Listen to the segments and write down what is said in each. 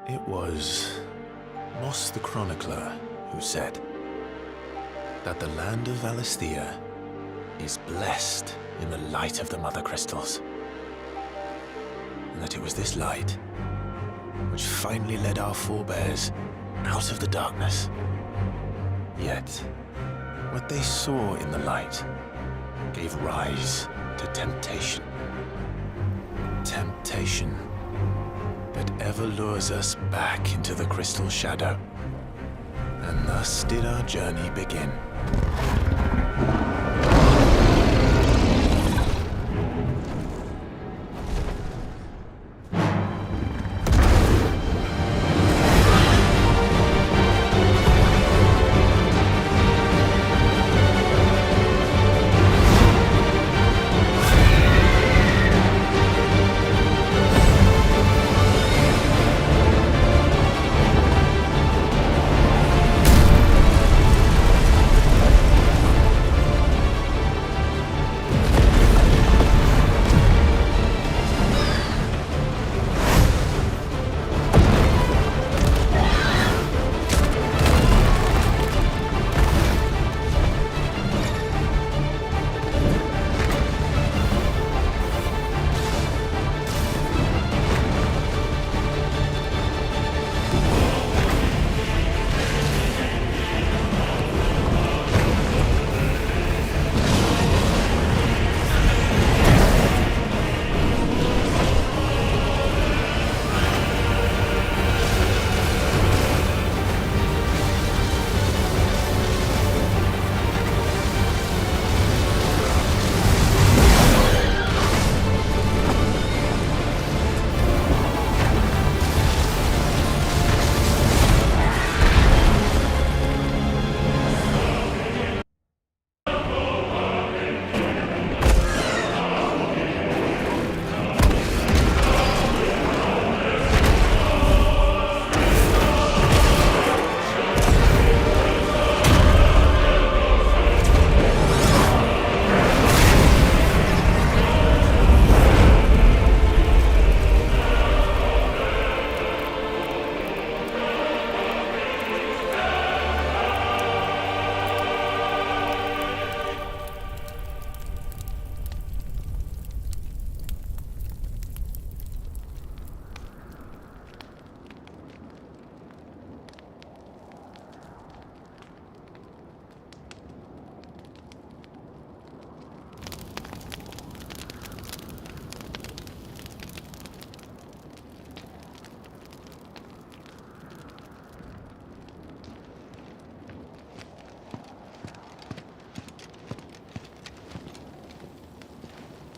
It was Moss the Chronicler who said that the land of Valisthea is blessed in the light of the Mother Crystals, and that it was this light which finally led our forebears out of the darkness. Yet, what they saw in the light gave rise to temptation. Temptation that ever lures us back into the crystal shadow. And thus did our journey begin.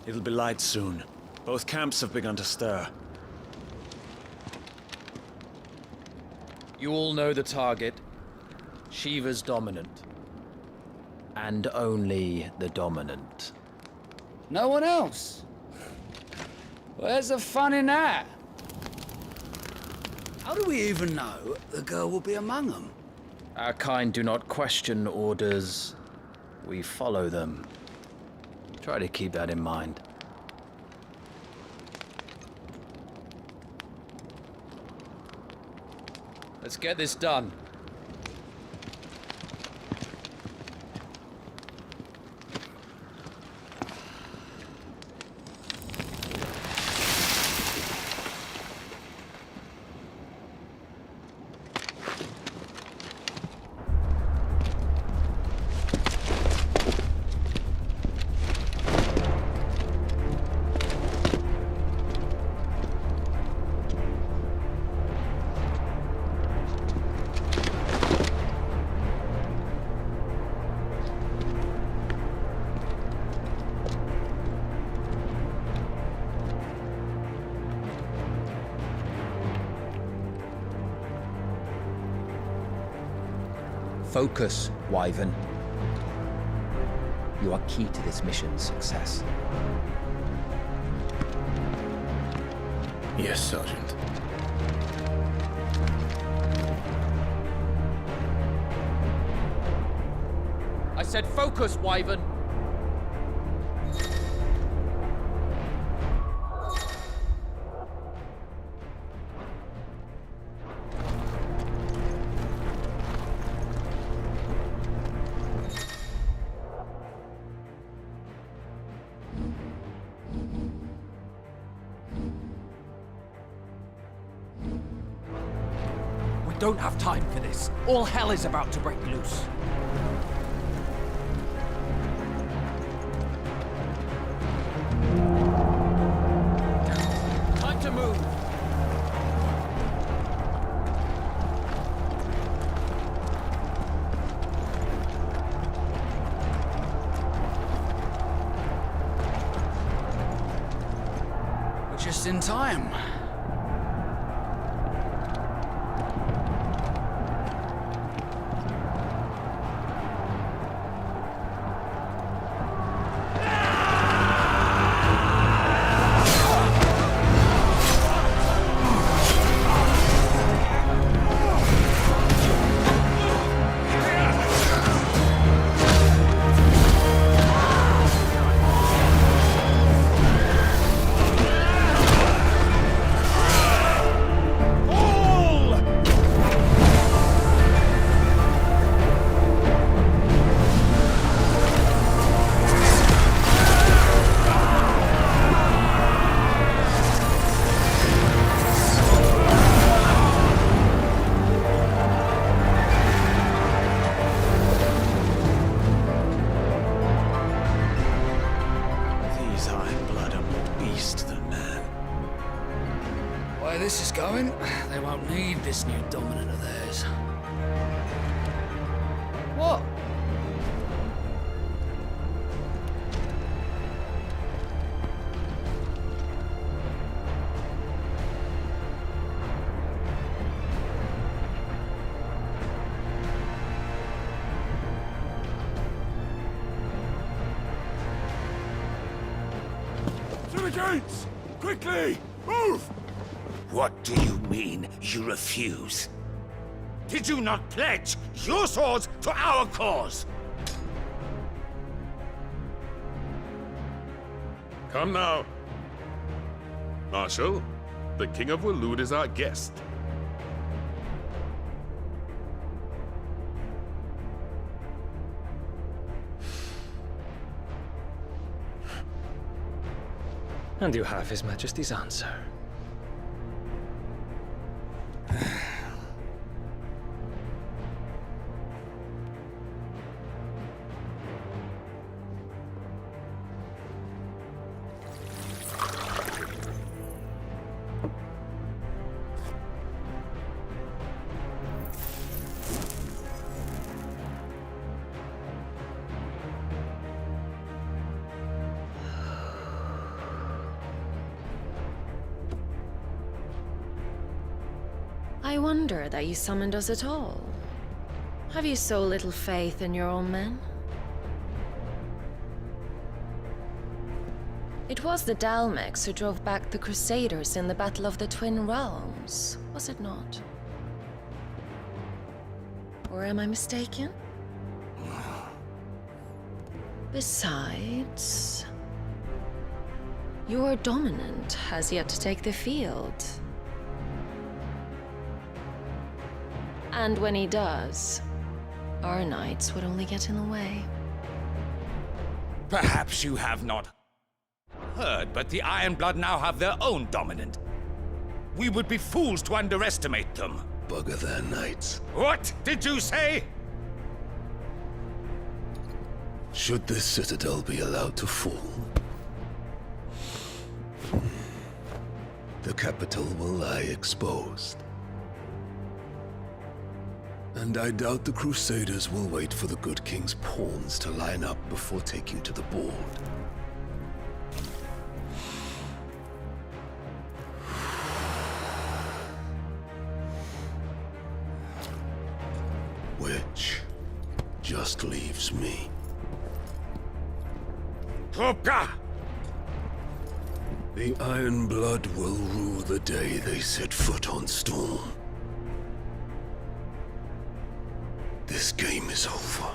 It'll be light soon. Both camps have begun to stir. You all know the target. Shiva's dominant. And only the dominant. No one else? Where's the fun in that? How do we even know the girl will be among them? Our kind do not question orders. We follow them. Try to keep that in mind. Let's get this done. Focus, Wyvern. You are key to this mission's success. Yes, Sergeant. I said focus, Wyvern! don't have time for this. All hell is about to break loose. Time to move. We're just in time. These Iron Blood are more beast than man. Where this is going, they won't need this new dominant of theirs. What? To the gates! Quickly! Move! What do you mean, you refuse? Did you not pledge your swords to our cause? Come now. Marshal, the King of Waloed is our guest. And you have His Majesty's answer. I wonder that you summoned us at all. Have you so little faith in your own men? It was the Dalmex who drove back the Crusaders in the Battle of the Twin Realms, was it not? Or am I mistaken? Besides, your dominant has yet to take the field. And when he does, our knights would only get in the way. Perhaps you have not heard, but the Iron Blood now have their own dominant. We would be fools to underestimate them. Bugger their knights. What did you say? Should this citadel be allowed to fall, the capital will lie exposed. And I doubt the Crusaders will wait for the good king's pawns to line up before taking to the board. Which just leaves me. Hopka! The Iron Blood will rue the day they set foot on Storm. This game is over.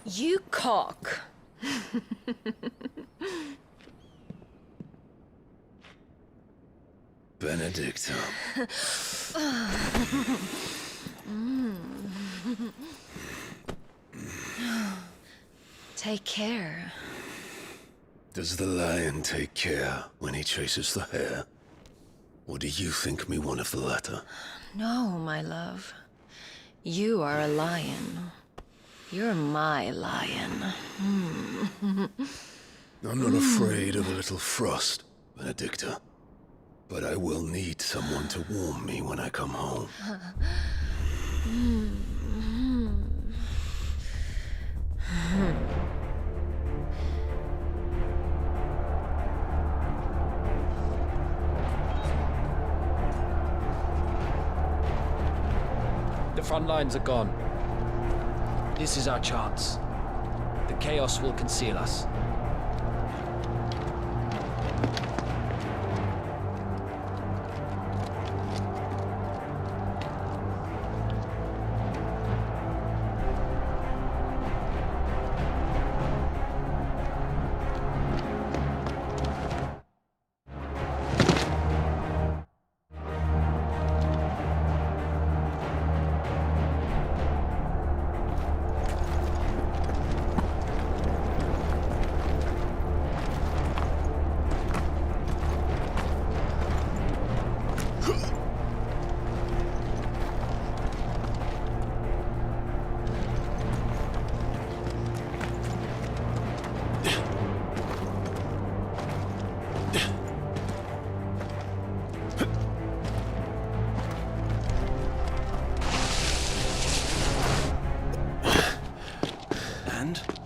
You cock. Benedicta. Take care. Does the lion take care when he chases the hare? Or do you think me one of the latter? No, my love. You are a lion. You're my lion. I'm not afraid of a little frost, Benedicta. But I will need someone to warm me when I come home. The front lines are gone. This is our chance. The chaos will conceal us.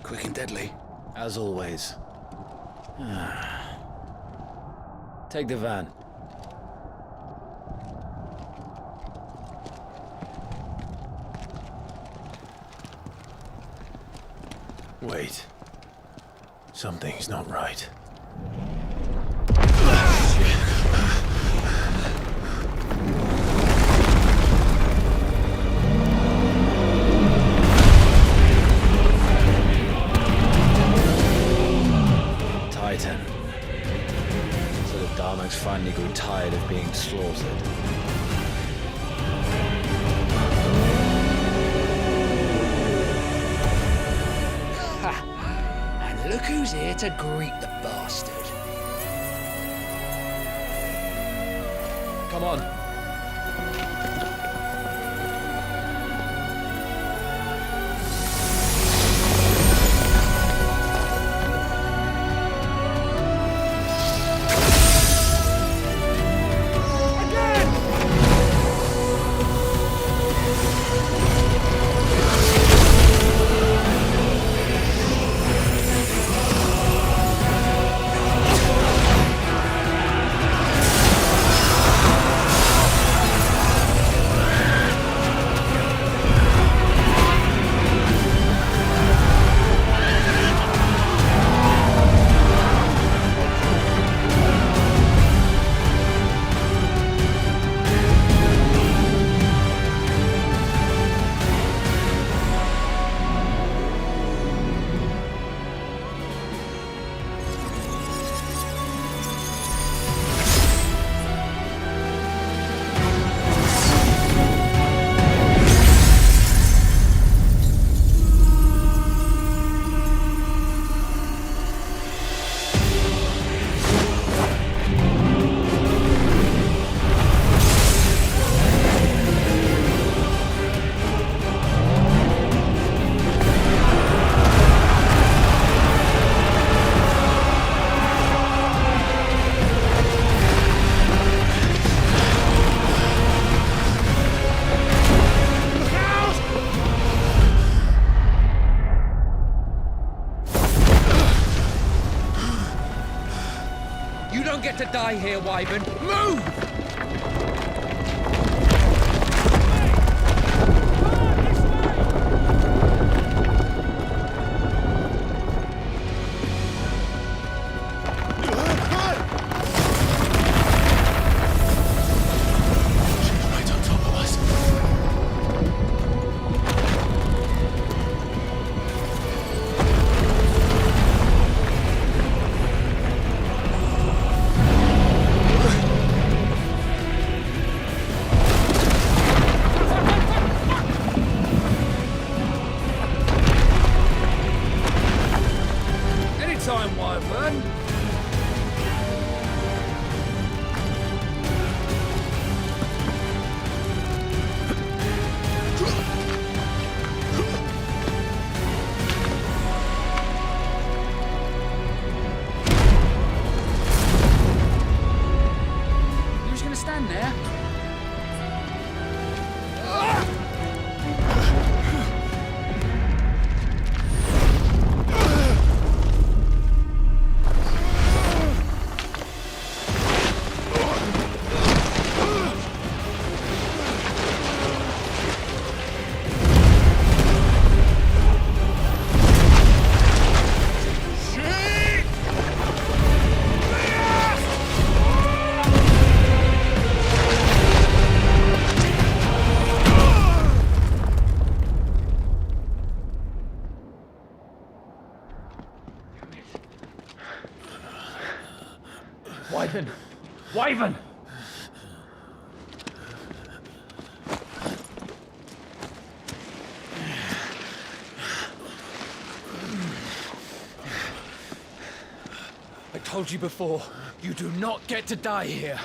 Quick and deadly. As always. Take the van. Wait. Something's not right. Titan. So the Darmok's finally grew tired of being slaughtered. And look who's here to greet the bastard. Come on. You don't get to die here, Wyvern. Move! Right on top of us. Wyvern. You just gonna stand there? Wyvern! Wyvern! I told you before, you do not get to die here.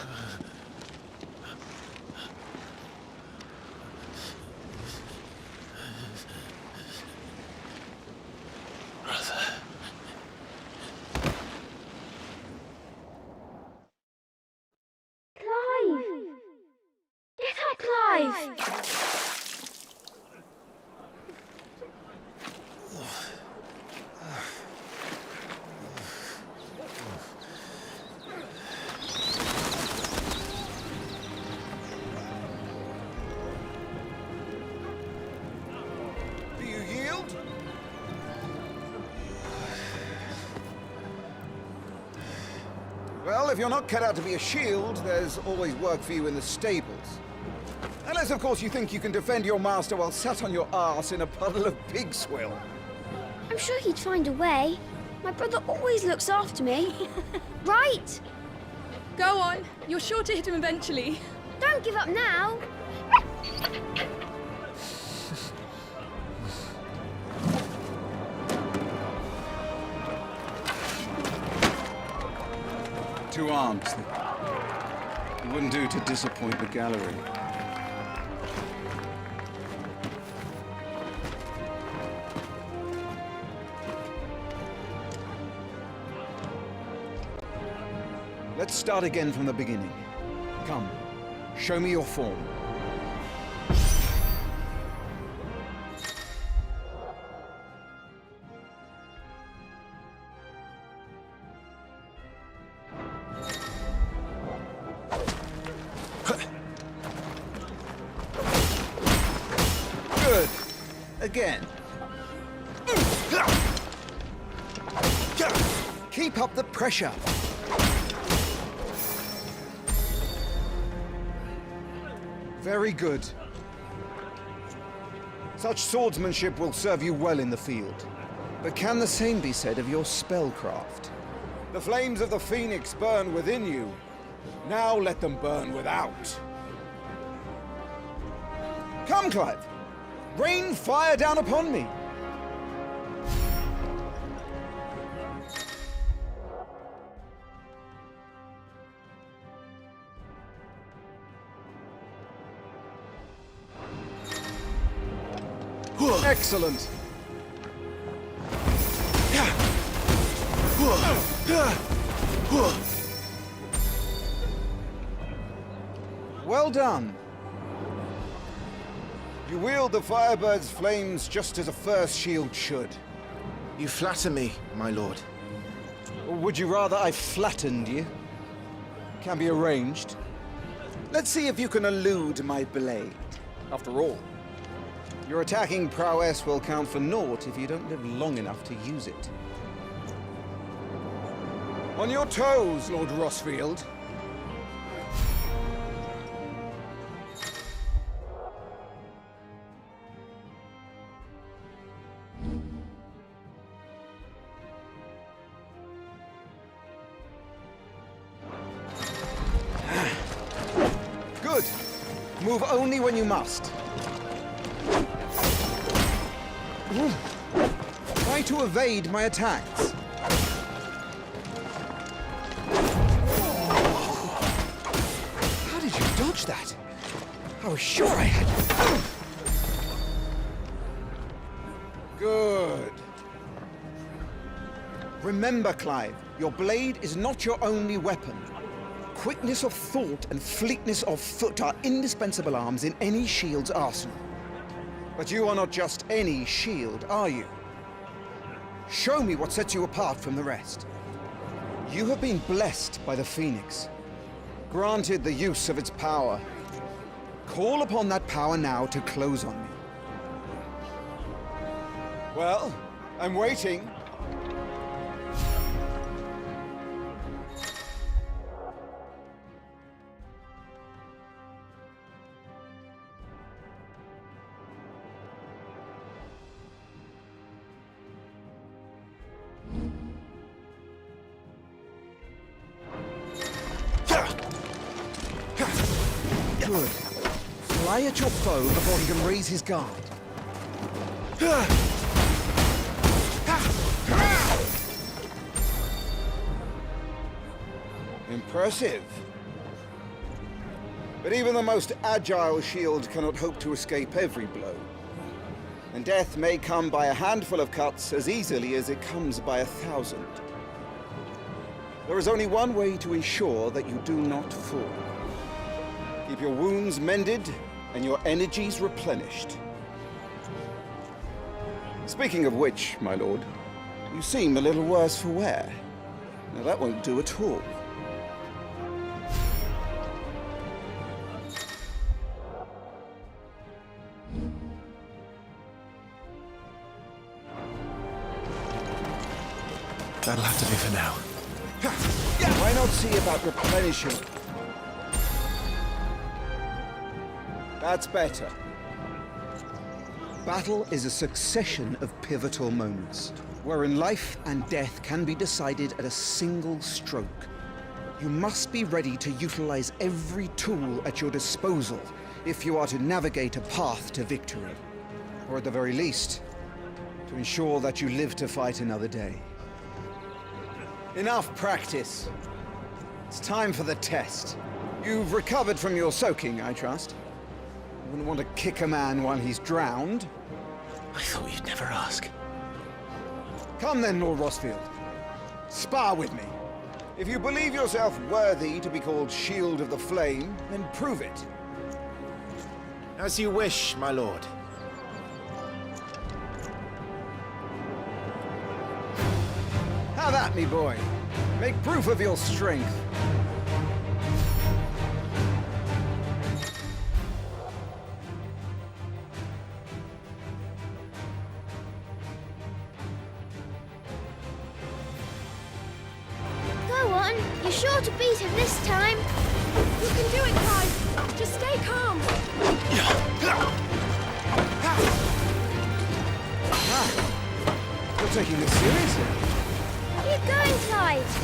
Do you yield? Well, if you're not cut out to be a shield, there's always work for you in the stables. Unless, of course, you think you can defend your master while sat on your arse in a puddle of pig swill. I'm sure he'd find a way. My brother always looks after me. Right? Go on. You're sure to hit him eventually. Don't give up now. Two arms. It wouldn't do to disappoint the gallery. Let's start again from the beginning. Come, show me your form. Good. Again. Keep up the pressure. Very good. Such swordsmanship will serve you well in the field. But can the same be said of your spellcraft? The flames of the Phoenix burn within you. Now let them burn without. Come, Clive. Rain fire down upon me. Excellent. Well done. You wield the Firebird's flames just as a first shield should. You flatter me, my lord. Or would you rather I flattened you? Can be arranged. Let's see if you can elude my blade. After all, your attacking prowess will count for naught if you don't live long enough to use it. On your toes, Lord Rossfield. Good. Move only when you must. Try to evade my attacks. I was sure I had you. Good. Remember, Clive, your blade is not your only weapon. Quickness of thought and fleetness of foot are indispensable arms in any shield's arsenal. But you are not just any shield, are you? Show me what sets you apart from the rest. You have been blessed by the Phoenix, granted the use of its power. Call upon that power now to close on me. Well, I'm waiting. Good. Fly at your foe before he can raise his guard. Impressive. But even the most agile shield cannot hope to escape every blow. And death may come by a handful of cuts as easily as it comes by 1,000. There is only one way to ensure that you do not fall. Keep your wounds mended and your energies replenished. Speaking of which, my lord, you seem a little worse for wear. Now that won't do at all. That'll have to do for now. Why not see about replenishing? That's better. Battle is a succession of pivotal moments, wherein life and death can be decided at a single stroke. You must be ready to utilize every tool at your disposal if you are to navigate a path to victory. Or at the very least, to ensure that you live to fight another day. Enough practice. It's time for the test. You've recovered from your soaking, I trust. You wouldn't want to kick a man while he's drowned. I thought you'd never ask. Come then, Lord Rosfield. Spar with me. If you believe yourself worthy to be called Shield of the Flame, then prove it. As you wish, my lord. Have at me, boy. Make proof of your strength. Go on. You're sure to beat him this time. You can do it, Clive. Just stay calm. You're taking this seriously. Keep going, Clive.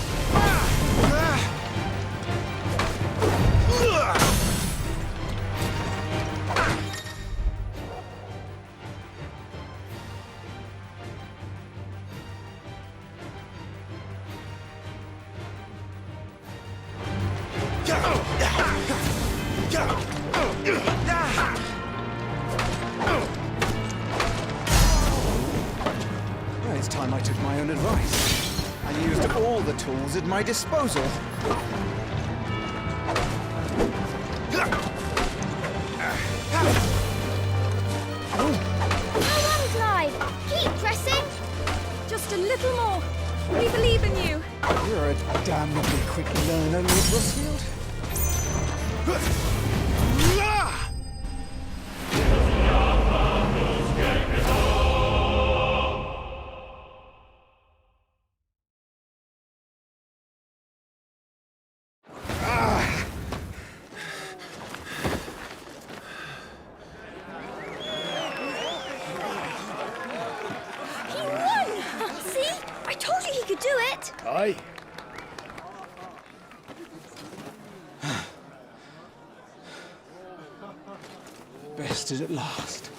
Well, it's time I took my own advice and used all the tools at my disposal. Go on, Clive. Keep pressing. Just a little more. We believe in you. You're a damnably quick learner, Lord Rosfield. He won! See? I told you he could do it. Aye. Bested at last.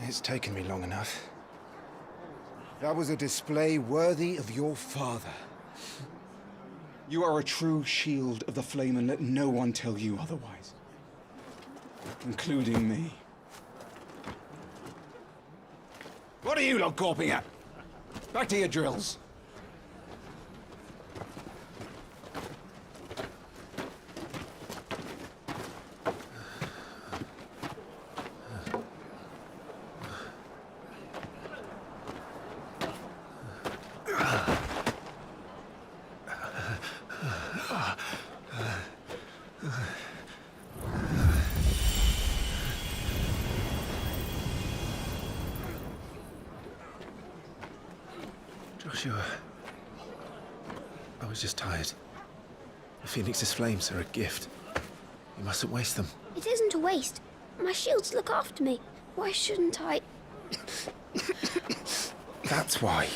It's taken me long enough. That was a display worthy of your father. You are a true shield of the flame, and let no one tell you otherwise. including me. What are you lot gawping at? Back to your drills. Joshua, I was just tired. The Phoenix's flames are a gift. You mustn't waste them. It isn't a waste. My shields look after me. Why shouldn't I? That's why.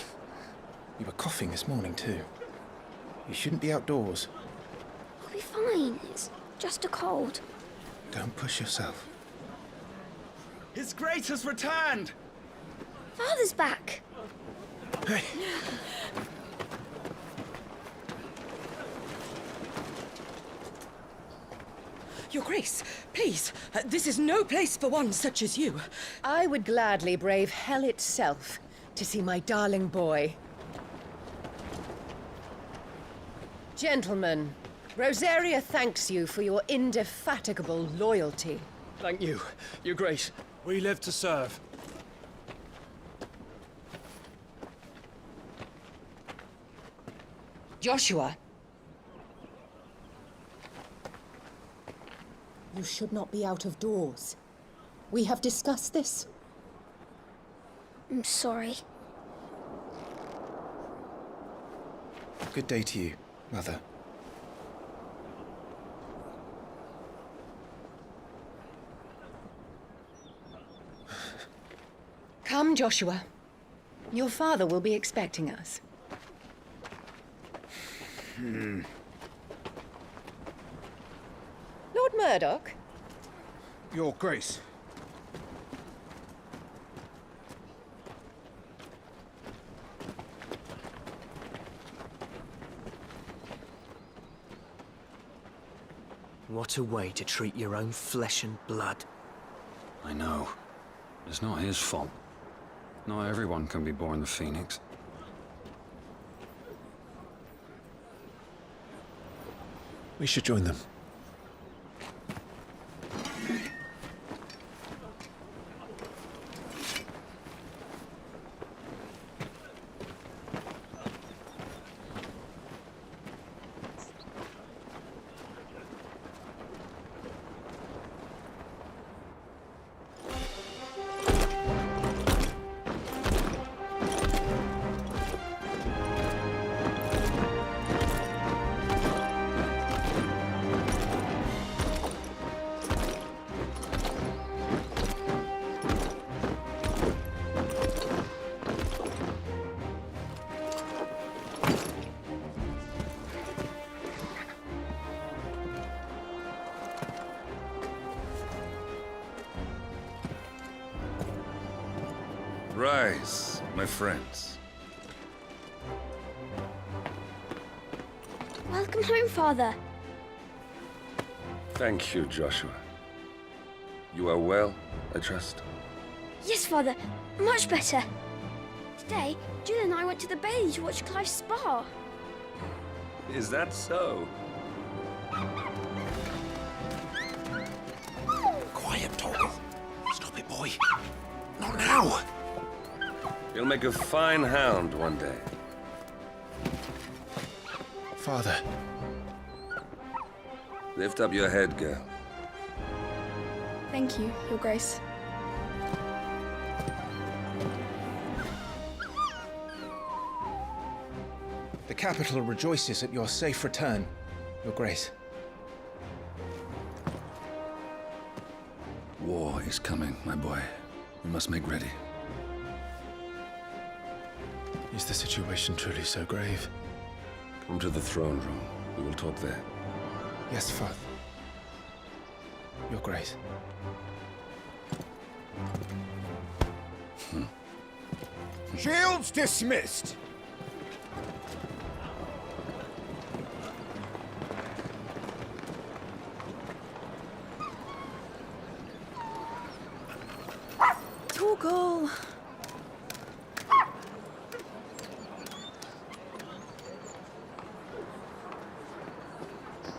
You were coughing this morning too. You shouldn't be outdoors. I'll be fine. It's just a cold. Don't push yourself. His Grace has returned! Father's back. Hey! Your Grace, please, this is no place for one such as you. I would gladly brave hell itself to see my darling boy. Gentlemen, Rosaria thanks you for your indefatigable loyalty. Thank you, Your Grace. We live to serve. Joshua. You should not be out of doors. We have discussed this. I'm sorry. Good day to you, Mother. Come, Joshua. Your father will be expecting us. Lord Murdoch? Your Grace. What a way to treat your own flesh and blood. I know. It's not his fault. Not everyone can be born the Phoenix. We should join them. Rise, my friends. Welcome home, Father. Thank you, Joshua. You are well, I trust? Yes, Father. Much better. Today, Jill and I went to the Bailey to watch Clive's spa. Is that so? Quiet, Torgal. Stop it, boy. Not now. You'll make a fine hound one day. Father. Lift up your head, girl. Thank you, Your Grace. The capital rejoices at your safe return, Your Grace. War is coming, my boy. We must make ready. Is the situation truly so grave? Come to the throne room. We will talk there. Yes, Father. Your Grace. Shields dismissed!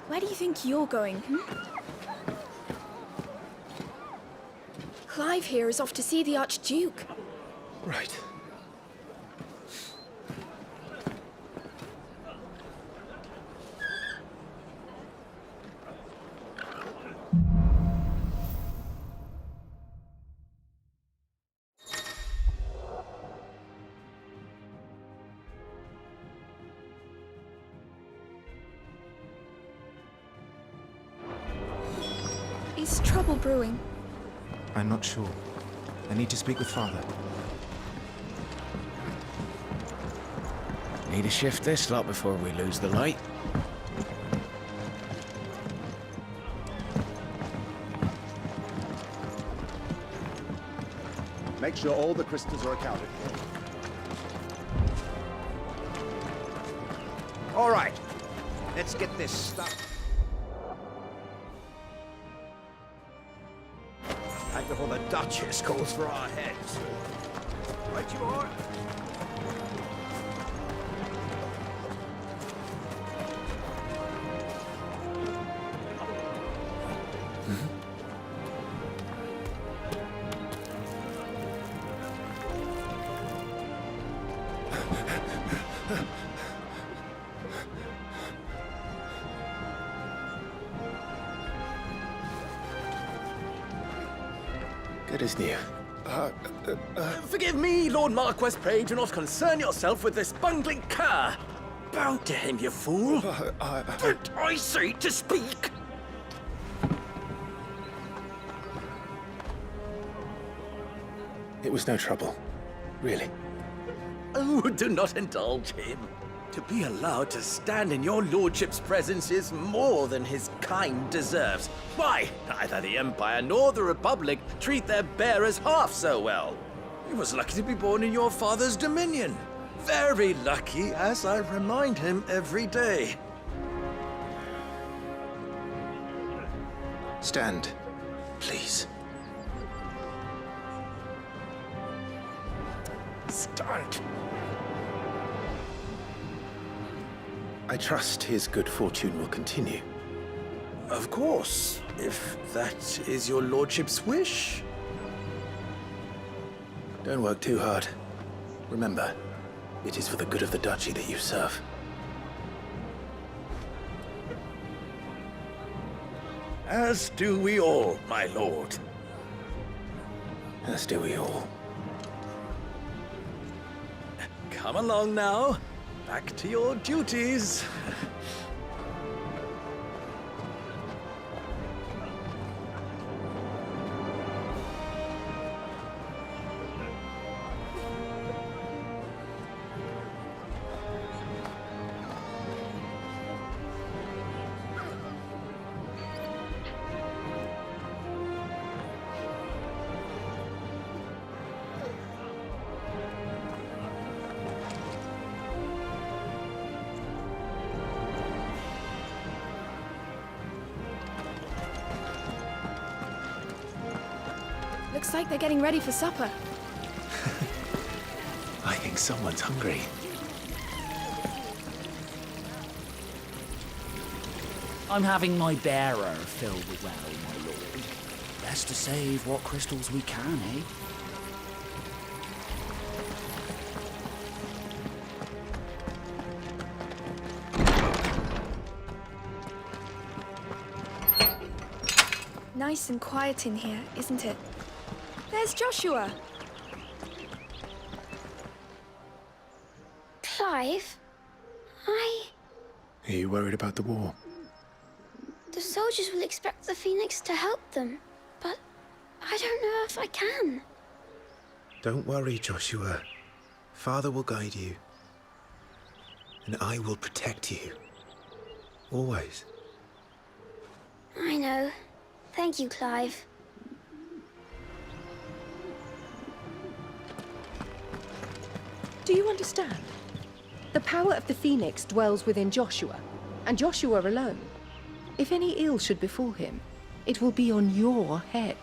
Where do you think you're going? Clive here is off to see the Archduke. Right. Is trouble brewing? I'm not sure. I need to speak with Father. Need to shift this lot before we lose the light. Make sure all the crystals are accounted for. All right, let's get this stuff. Back before the Duchess calls for our heads. Right you are. Good as new. Forgive me, Lord Marquess, pray do not concern yourself with this bungling cur. Bow to him, you fool. Did I say to speak? It was no trouble. Really. Oh, do not indulge him. To be allowed to stand in your lordship's presence is more than his kind deserves. Why, neither the Empire nor the Republic treat their bearers half so well. He was lucky to be born in your father's dominion. Very lucky, as I remind him every day. Stand, please. Stand. I trust his good fortune will continue. Of course, if that is your lordship's wish. Don't work too hard. Remember, it is for the good of the duchy that you serve. As do we all, my lord. As do we all. Come along now. Back to your duties. Looks like they're getting ready for supper. I think someone's hungry. I'm having my bearer fill the well, my lord. Best to save what crystals we can, eh? Nice and quiet in here, isn't it? There's Joshua. Clive, Are you worried about the war? the soldiers will expect the Phoenix to help them, but I don't know if I can. Don't worry, Joshua. Father will guide you. And I will protect you. Always. I know. Thank you, Clive. Do you understand? The power of the Phoenix dwells within Joshua, and Joshua alone. If any ill should befall him, it will be on your head.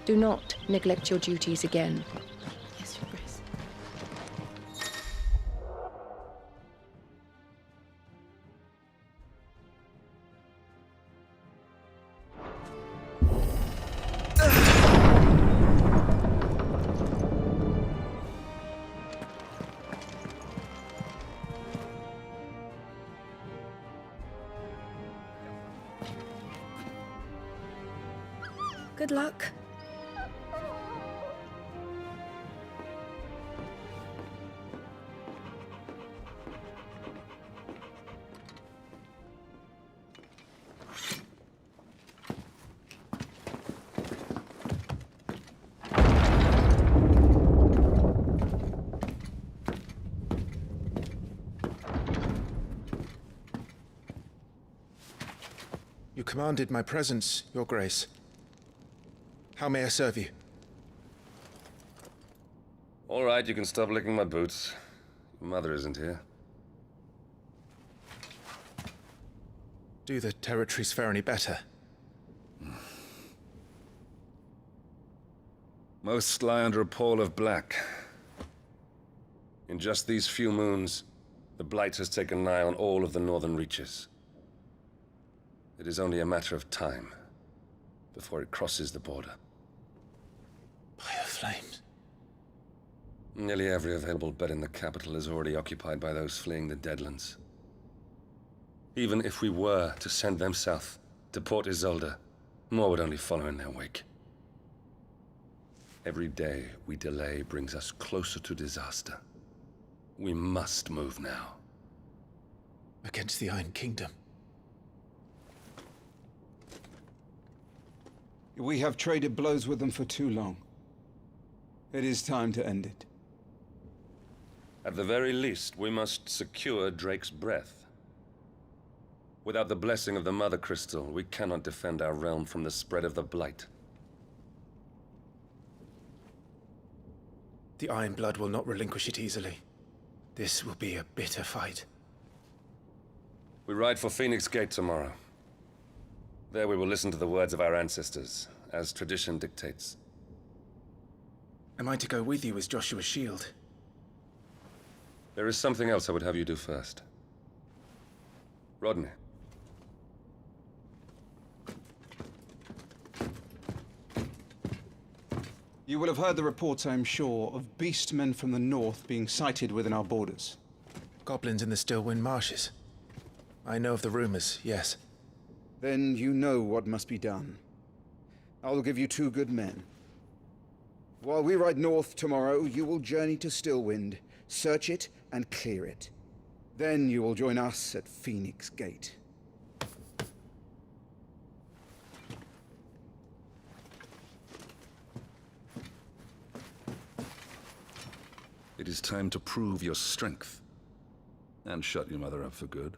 Do not neglect your duties again. Yes, Your Grace. Good luck. You commanded my presence, Your Grace. How may I serve you? All right, you can stop licking my boots. Your mother isn't here. Do the territories fare any better? Most lie under a pall of black. In just these few moons, the Blight has taken nigh on all of the northern reaches. It is only a matter of time before it crosses the border. By the flames. Nearly every available bed in the capital is already occupied by those fleeing the Deadlands. Even if we were to send them south, to Port Isolde, more would only follow in their wake. Every day we delay brings us closer to disaster. We must move now. Against the Iron Kingdom. We have traded blows with them for too long. It is time to end it. At the very least, we must secure Drake's breath. Without the blessing of the Mother Crystal, we cannot defend our realm from the spread of the Blight. The Iron Blood will not relinquish it easily. This will be a bitter fight. We ride for Phoenix Gate tomorrow. There we will listen to the words of our ancestors, as tradition dictates. Am I to go with you as Joshua's shield? There is something else I would have you do first. Rodney. You will have heard the reports, I am sure, of beastmen from the north being sighted within our borders. Goblins in the Stillwind Marshes. I know of the rumors, yes. Then you know what must be done. I will give you 2 good men. While we ride north tomorrow, you will journey to Stillwind, search it, and clear it. Then you will join us at Phoenix Gate. It is time to prove your strength. And shut your mother up for good.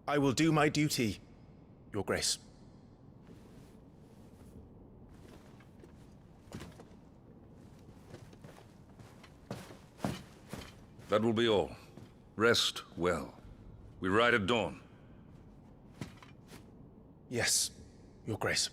I will do my duty, Your Grace. That will be all. Rest well. We ride at dawn. Yes, Your Grace.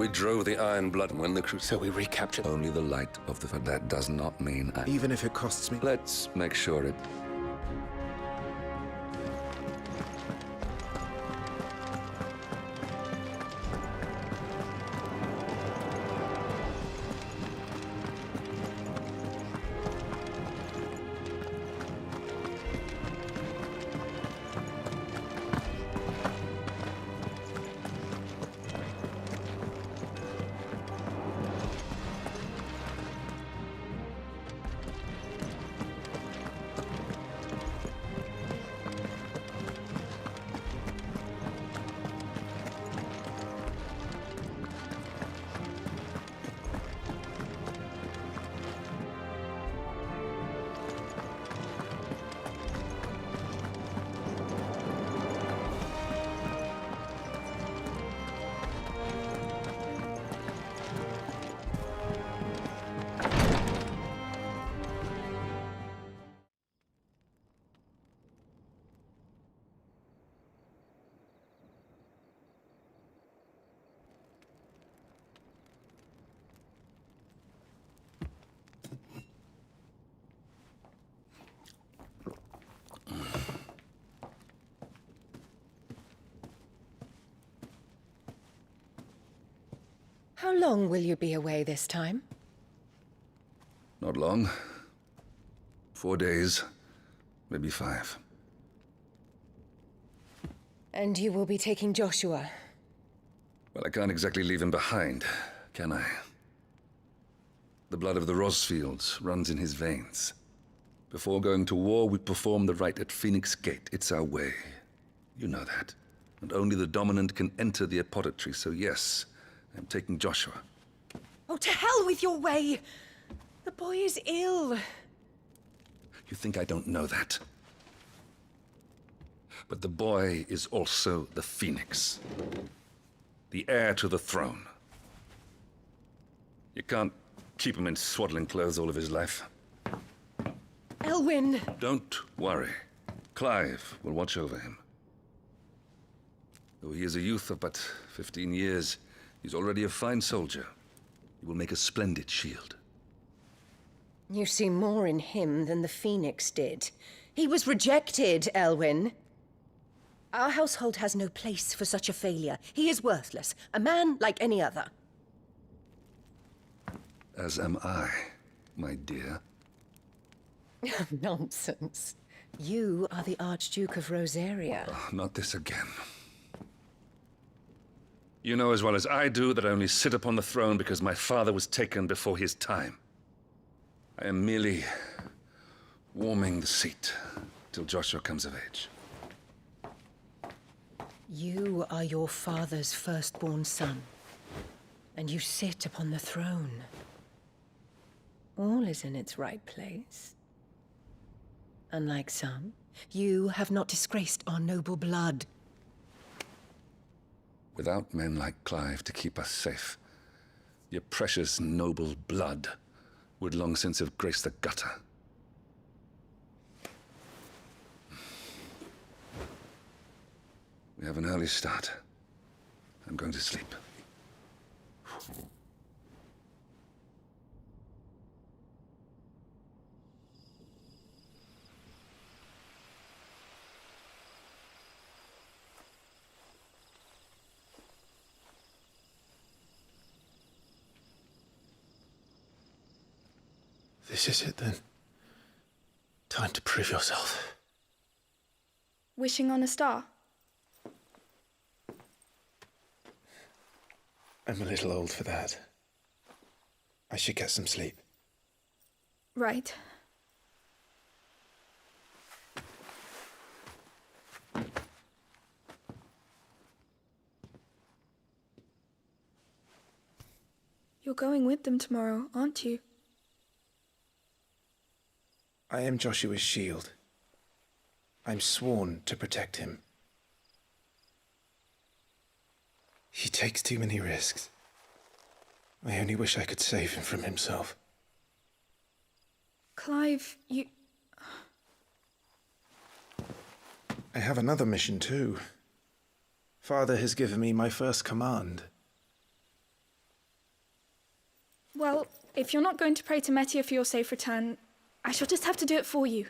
We drove the Iron Blood when the Crusade. So we recaptured... Only the light of the... That does not mean... Even if it costs me... Let's make sure it... How long will you be away this time? Not long. 4 days, maybe 5. And you will be taking Joshua? Well, I can't exactly leave him behind, can I? The blood of the Rosfields runs in his veins. Before going to war, we perform the rite at Phoenix Gate. It's our way. You know that. And only the dominant can enter the apothecary, so yes, I'm taking Joshua. Oh, to hell with your way! The boy is ill. You think I don't know that? But the boy is also the Phoenix. The heir to the throne. You can't keep him in swaddling clothes all of his life. Elwyn! Don't worry. Clive will watch over him. Though he is a youth of but 15 years, he's already a fine soldier. He will make a splendid shield. You see more in him than the Phoenix did. He was rejected, Elwyn. Our household has no place for such a failure. He is worthless, a man like any other. As am I, my dear. Nonsense. You are the Archduke of Rosaria. Oh, not this again. You know as well as I do that I only sit upon the throne because my father was taken before his time. I am merely warming the seat till Joshua comes of age. You are your father's firstborn son, and you sit upon the throne. All is in its right place. Unlike some, you have not disgraced our noble blood. Without men like Clive to keep us safe, your precious noble blood would long since have graced the gutter. We have an early start. I'm going to sleep. This is it then. Time to prove yourself. Wishing on a star? I'm a little old for that. I should get some sleep. Right. You're going with them tomorrow, aren't you? I am Joshua's shield. I'm sworn to protect him. He takes too many risks. I only wish I could save him from himself. Clive, you... I have another mission too. Father has given me my first command. Well, if you're not going to pray to Metia for your safe return, I shall just have to do it for you.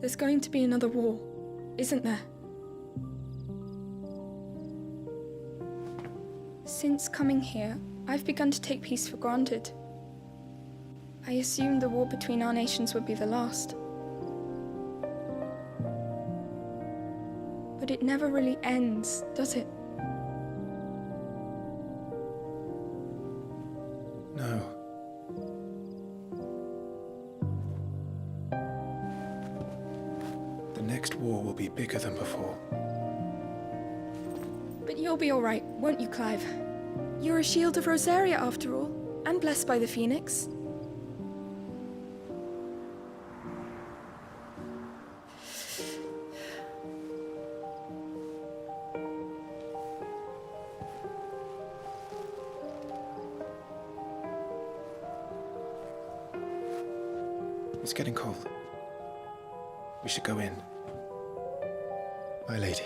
There's going to be another war, isn't there? Since coming here, I've begun to take peace for granted. I assumed the war between our nations would be the last. But it never really ends, does it? No. The next war will be bigger than before. But you'll be all right, won't you, Clive? You're a shield of Rosaria, after all, and blessed by the Phoenix. It's getting cold. We should go in. My lady.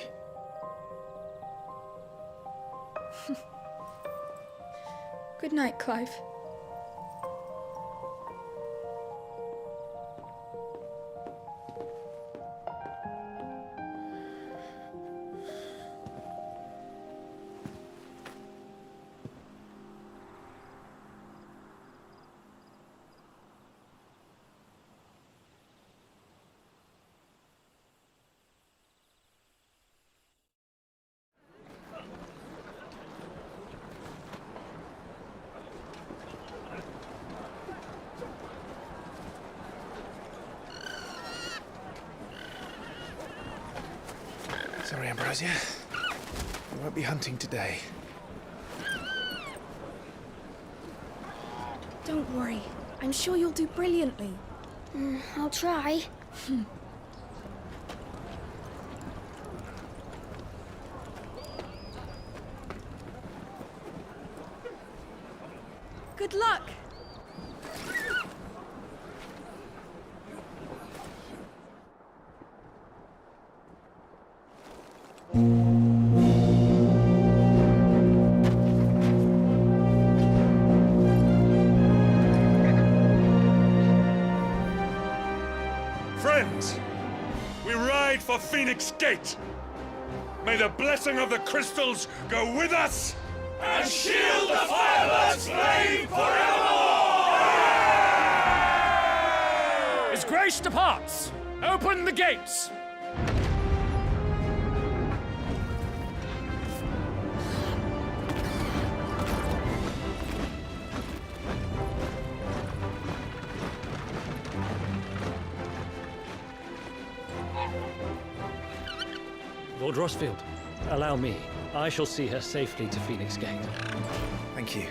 Good night, Clive. Sorry, Ambrosia. We won't be hunting today. Don't worry. I'm sure you'll do brilliantly. I'll try. Good luck! Friends, we ride for Phoenix Gate. May the blessing of the crystals go with us and shield the firebird's flame forevermore! His Grace departs! Open the gates! Lord Rossfield, allow me. I shall see her safely to Phoenix Gate. Thank you.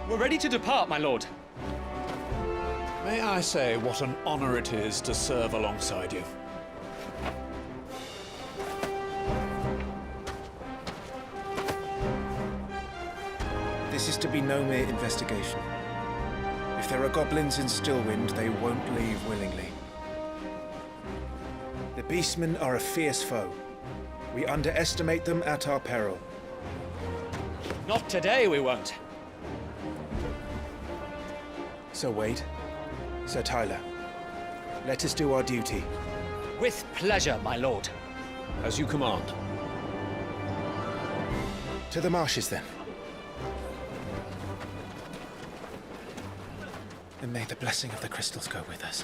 We're ready to depart, my lord. May I say what an honor it is to serve alongside you? This is to be no mere investigation. If there are goblins in Stillwind, they won't leave willingly. The Beastmen are a fierce foe. We underestimate them at our peril. Not today, we won't. Sir Wade, Sir Tyler, let us do our duty. With pleasure, my lord. As you command. To the marshes, then. And may the blessing of the crystals go with us.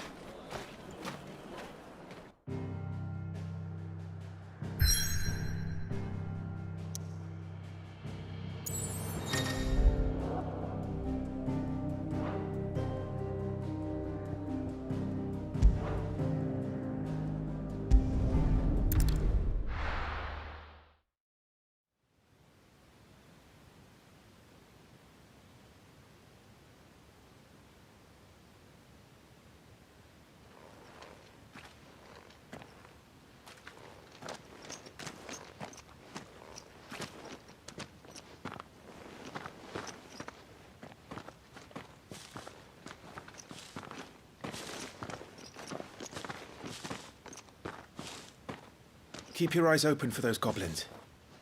Keep your eyes open for those goblins.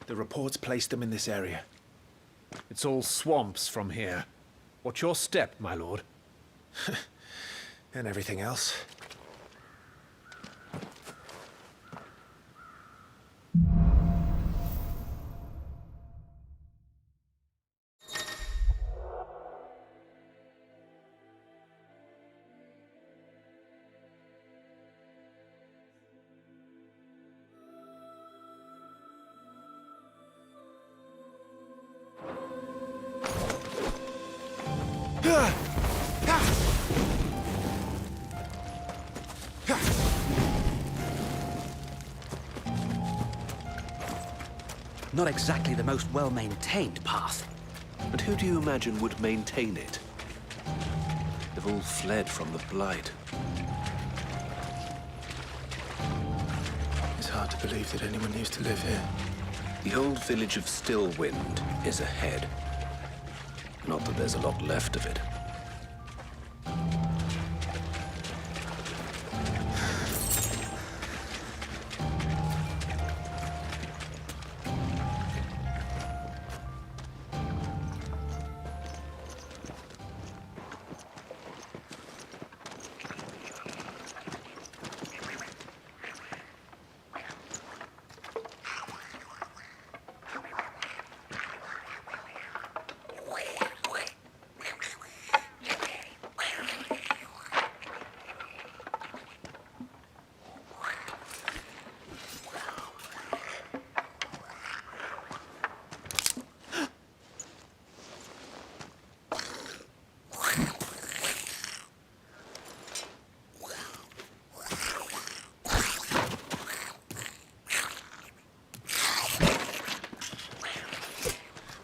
The reports placed them in this area. It's all swamps from here. What's your step, my lord? And everything else. Not exactly the most well-maintained path. And who do you imagine would maintain it? They've all fled from the Blight. It's hard to believe that anyone used to live here. The old village of Stillwind is ahead. Not that there's a lot left of it.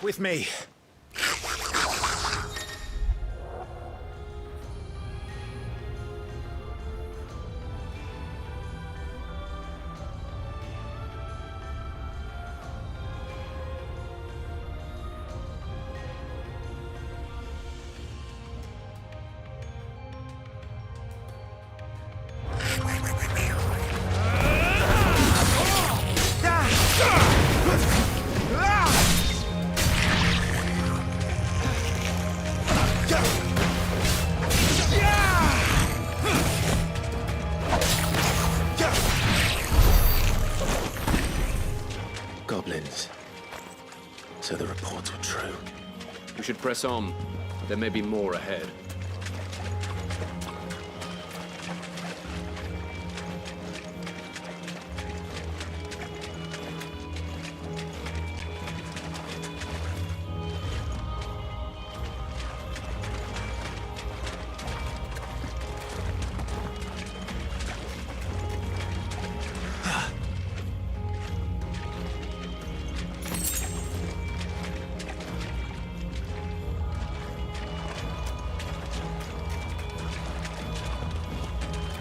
With me. Goblins. So the reports were true. We should press on. There may be more ahead.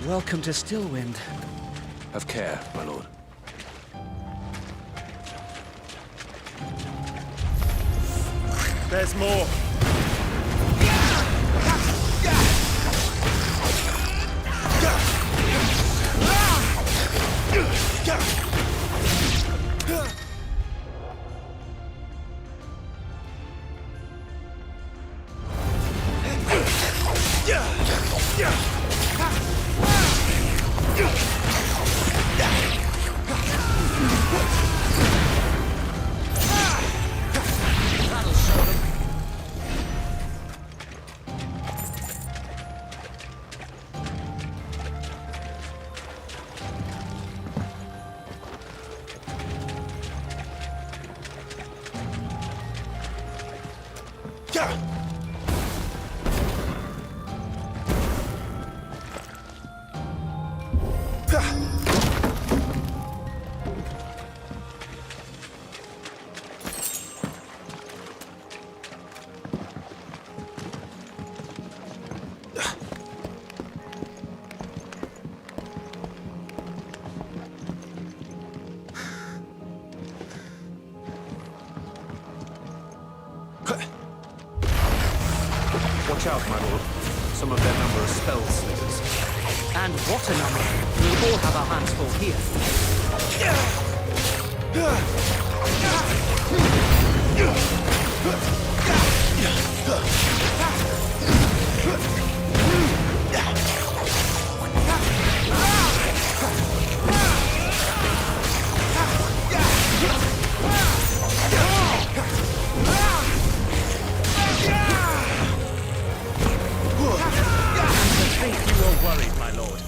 Welcome to Stillwind. Have care, my lord. There's more. Watch out, my lord. Some of their number are spell slingers. And what a number! We'll all have our hands full here. I think you are worried, my lord.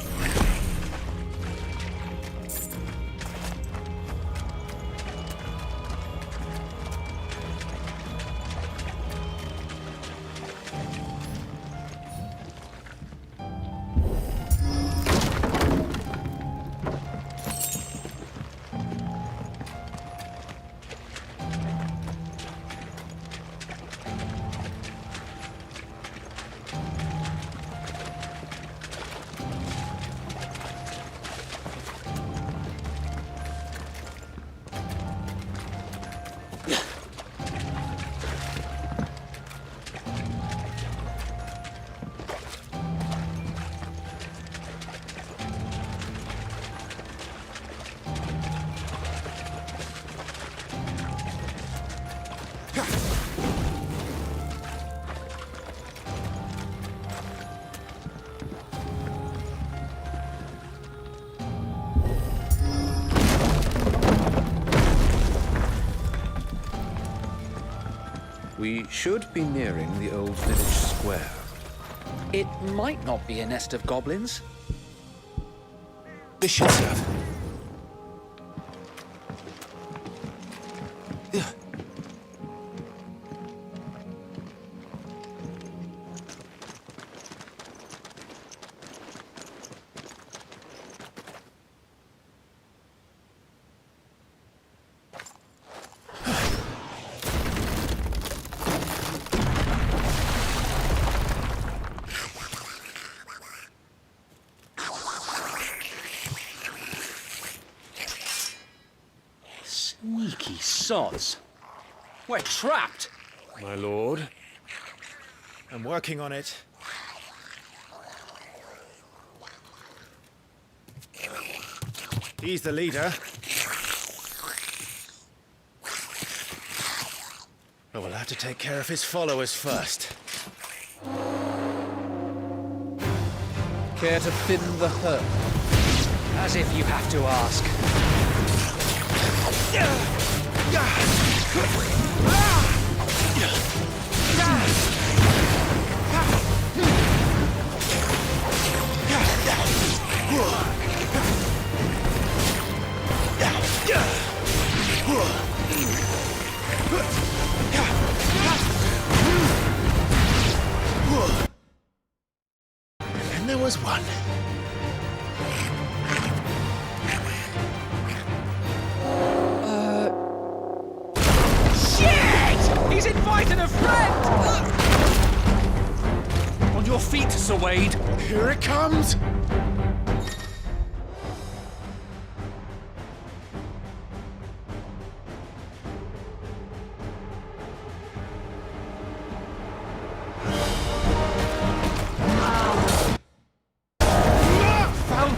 We should be nearing the old village square. It might not be a nest of goblins. This should serve. Sneaky sods. We're trapped. My lord. I'm working on it. He's the leader. But we'll have to take care of his followers first. Care to thin the herd? As if you have to ask. And there was one. Shit! He's invited a friend! On your feet, Sir Wade. Here it comes!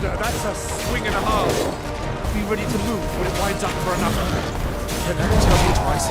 That's a swing and a half. Be ready to move when it winds up for another. You never tell me twice.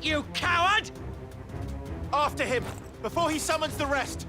you coward! After him, before he summons the rest!